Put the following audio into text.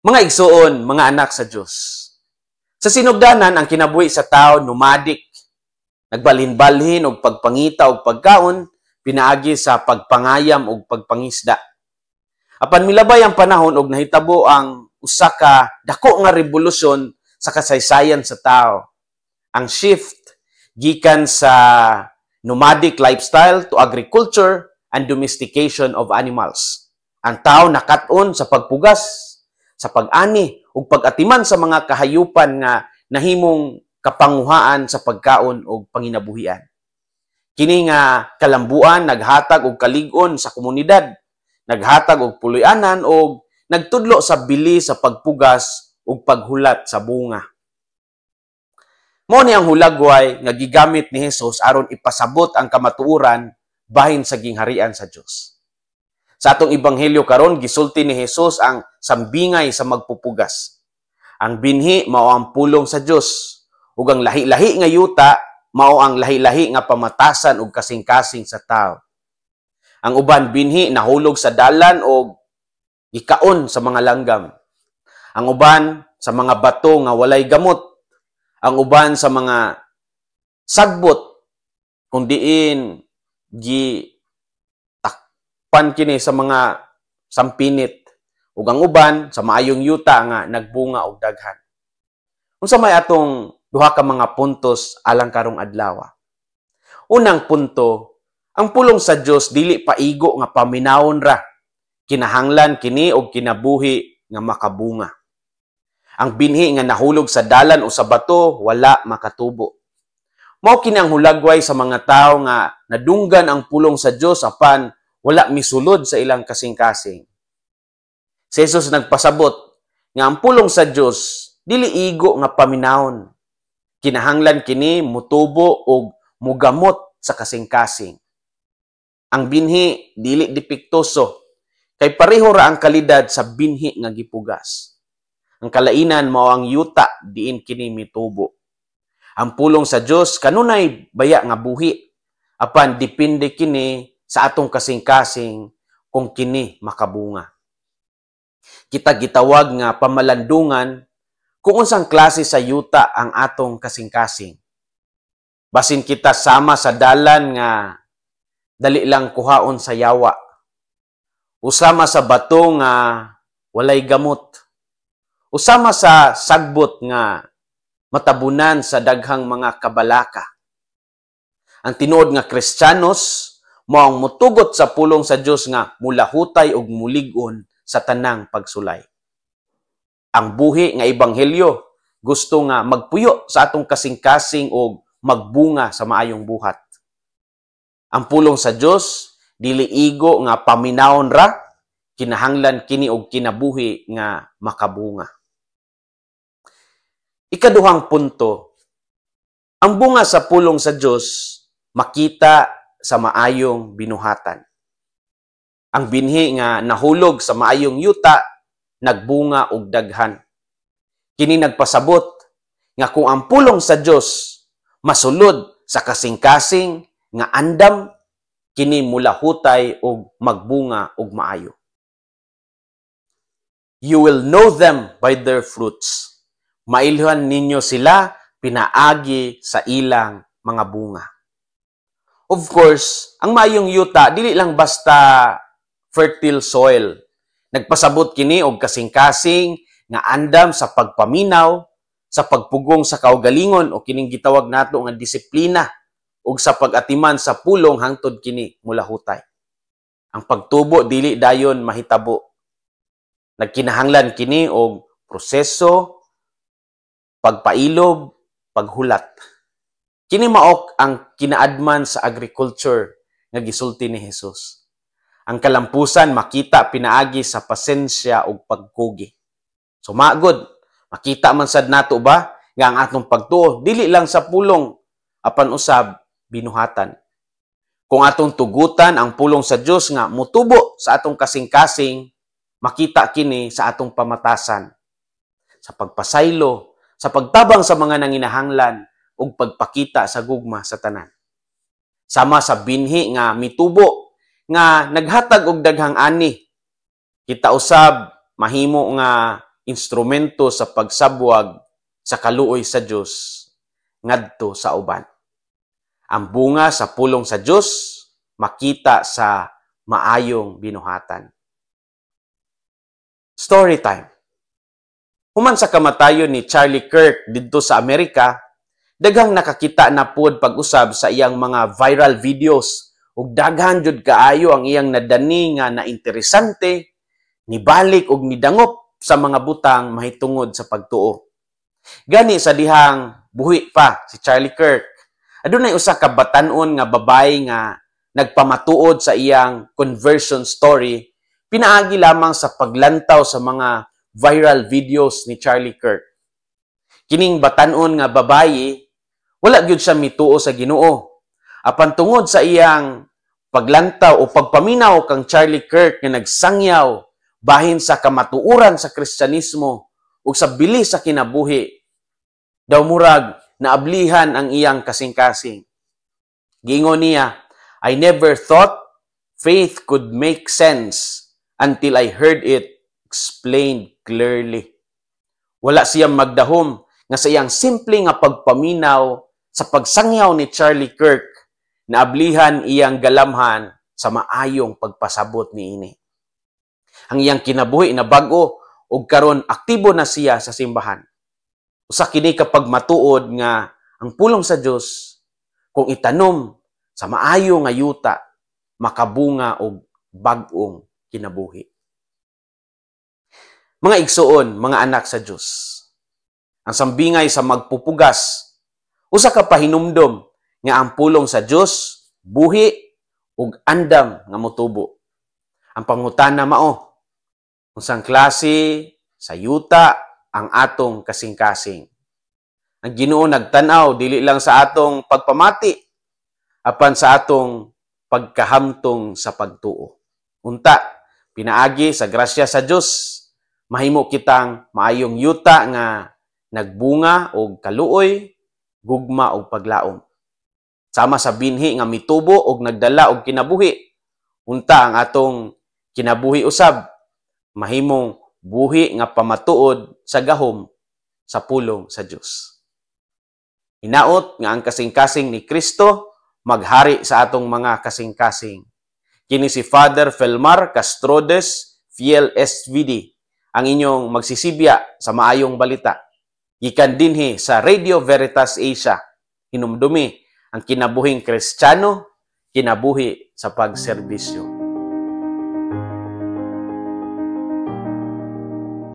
Mga igsoon, mga anak sa Diyos. Sa sinugdanan, ang kinabuhi sa tao, nomadic, nagbalhin-balhin og pagpangita og pagkaon, pinaagi sa pagpangayam og pagpangisda. Apan milabay ang panahon og nahitabo ang usa ka dako nga revolusyon sa kasaysayan sa tao. Ang shift gikan sa nomadic lifestyle to agriculture and domestication of animals. Ang tao nakat-on sa pagpugas, sa pag-ani ug pag-atiman sa mga kahayupan nga nahimong kapanguhaan sa pagkaon ug panginabuhian. Kini nga kalambuan naghatag og kalig-on sa komunidad, naghatag og puloy-anan ug nagtudlo sa bili sa pagpugas ug paghulat sa bunga. Mao ni ang hulagway nga gigamit ni Hesus aron ipasabot ang kamatuoran bahin sa gingharian sa Dios. Sa atong ebanghelyo karon gisulti ni Hesus ang sambingay sa magpupugas. Ang binhi mao ang pulong sa Dios ug ang lahi-lahi nga yuta mao ang lahi-lahi nga pamatasan ug kasing-kasing sa tao. Ang uban binhi nahulog sa dalan ug gikaon sa mga langgam. Ang uban sa mga bato nga walay gamot. Ang uban sa mga sagbot kung diin pan kini sa mga sampinit ug ang uban sa maayong yuta nga nagbunga og daghan. Unsa may atong duha ka mga puntos alang karong adlaw? Unang punto, ang pulong sa Dios dili paigo nga paminawon ra. Kinahanglan kini og kinabuhi nga makabunga. Ang binhi nga nahulog sa dalan o sa bato wala makatubo. Mao kini ang hulagway sa mga tawo nga nadunggan ang pulong sa Dios apan wala misulod sa ilang kasing-kasing. Si Jesus nagpasabot nga ang pulong sa Dios dili igo nga paminawon. Kinahanglan kini mutubo og mugamot sa kasing-kasing. Ang binhi dili depektoso kay pareho ra ang kalidad sa binhi nga gipugas. Ang kalainan mao ang yuta diin kini mitubo. Ang pulong sa Dios kanunay baya nga buhi apan depende kini sa atong kasing-kasing kung kini makabunga. Kita gitawag nga pamalandungan kung unsang klase sa yuta ang atong kasing-kasing. Basin kita sama sa dalan nga dali lang kuhaon sa yawa. Usama sa bato nga walay gamot. Usama sa sagbot nga matabunan sa daghang mga kabalaka. Ang tinuod nga Kristiyanos mao ang mutugot sa pulong sa Dios nga mulahutay og mulig-on sa tanang pagsulay. Ang buhi nga ebanghelyo gusto nga magpuyo sa atong kasing-kasing og magbunga sa maayong buhat. Ang pulong sa Dios dili igo nga paminawon ra, kinahanglan kini og kinabuhi nga makabunga. Ikaduhang punto, ang bunga sa pulong sa Dios makita sa maayong binuhatan. Ang binhi nga nahulog sa maayong yuta, nagbunga og daghan. Kini nagpasabot nga kung ang pulong sa Dios masulod sa kasing-kasing nga andam, kini mulahutay og magbunga og maayo. You will know them by their fruits. Mailhan ninyo sila pinaagi sa ilang mga bunga. Of course, ang maayong yuta dili lang basta fertile soil. Nagpasabot kini og kasing-kasing nga andam sa pagpaminaw, sa pagpugong sa kaugalingon o kining gitawag nato nga disiplina ug sa pag-atiman sa pulong hangtod kini mulahutay. Ang pagtubo dili dayon mahitabo. Nagkinahanglan kini og proseso, pagpailog, paghulat. Kini maok ang kinaadman sa agriculture nga gisulti ni Hesus. Ang kalampusan makita pinaagi sa pasensya ug pagkugi. So magod, makita man sad nato ba nga ang atong pagtuo dili lang sa pulong apan usab binuhatan. Kung atong tugutan ang pulong sa Dios nga mutubo sa atong kasing-kasing, makita kini sa atong pamatasan, sa pagpasaylo, sa pagtabang sa mga nanginahanglan ug pagpakita sa gugma sa tanan. Sama sa binhi nga mitubo nga naghatag og daghang ani. Kita usab mahimo nga instrumento sa pagsabwag sa kaluoy sa Dios ngadto sa uban. Ang bunga sa pulong sa Dios makita sa maayong binuhatan. Story time. Human sa kamatayon ni Charlie Kirk didto sa Amerika, daghang nakakita na pod pag-usab sa iyang mga viral videos ug daghan jud kaayo ang iyang nadani nga na interesante, nibalik ug nidangop sa mga butang mahitungod sa pagtuo. Gani sa dihang buhi pa si Charlie Kirk, adunay usa ka batan-on nga babae nga nagpamatuod sa iyang conversion story pinaagi lamang sa paglantaw sa mga viral videos ni Charlie Kirk. Kining batan-on nga babayi, wala gyud siya mituo sa Ginoo. Apan tungod sa iyang paglantaw o pagpaminaw kang Charlie Kirk nga nagsangyaw bahin sa kamatuoran sa Kristyanismo ug sa bilis sa kinabuhi, daw murag naablihan ang iyang kasing-kasing. Giingon niya, "I never thought faith could make sense until I heard it explained clearly." Wala siyang magdahom nga sa iyang simple nga pagpaminaw sa pagsangyaw ni Charlie Kirk, naablihan iyang galamhan sa maayong pagpasabot niini. Ang iyang kinabuhi na bag-o ug karon aktibo na siya sa simbahan. Usa kini kapag matuod nga ang pulong sa Dios kung itanom sa maayo nga yuta makabunga og bag-ong kinabuhi. Mga igsuon, mga anak sa Dios, ang sambingay sa magpupugas, usa ka pahinumdom nga ang pulong sa Dios buhi ug andam nga motubo. Ang pangutana mao, unsang klase sa yuta ang atong kasing-kasing. Ang Ginoo nagtan-aw dili lang sa atong pagpamati apan sa atong pagkahamtong sa pagtuo. Unta, pinaagi sa grasya sa Dios, mahimo kitang maayong yuta nga nagbunga og kaluoy, gugma og paglaom. Sama sa binhi nga mitubo og nagdala og kinabuhi. Unta ang atong kinabuhi usab, mahimong buhi nga pamatuod sa gahom sa pulong sa Dios. Hinaot nga ang kasing-kasing ni Kristo maghari sa atong mga kasing-kasing. Kini si Father Felmar Castrodes, Fiel SVD, ang inyong magsisibya sa maayong balita. Gikan dinhi sa Radio Veritas Asia, hinumdumi ang kinabuhing Kristiyano, kinabuhi sa pagserbisyo.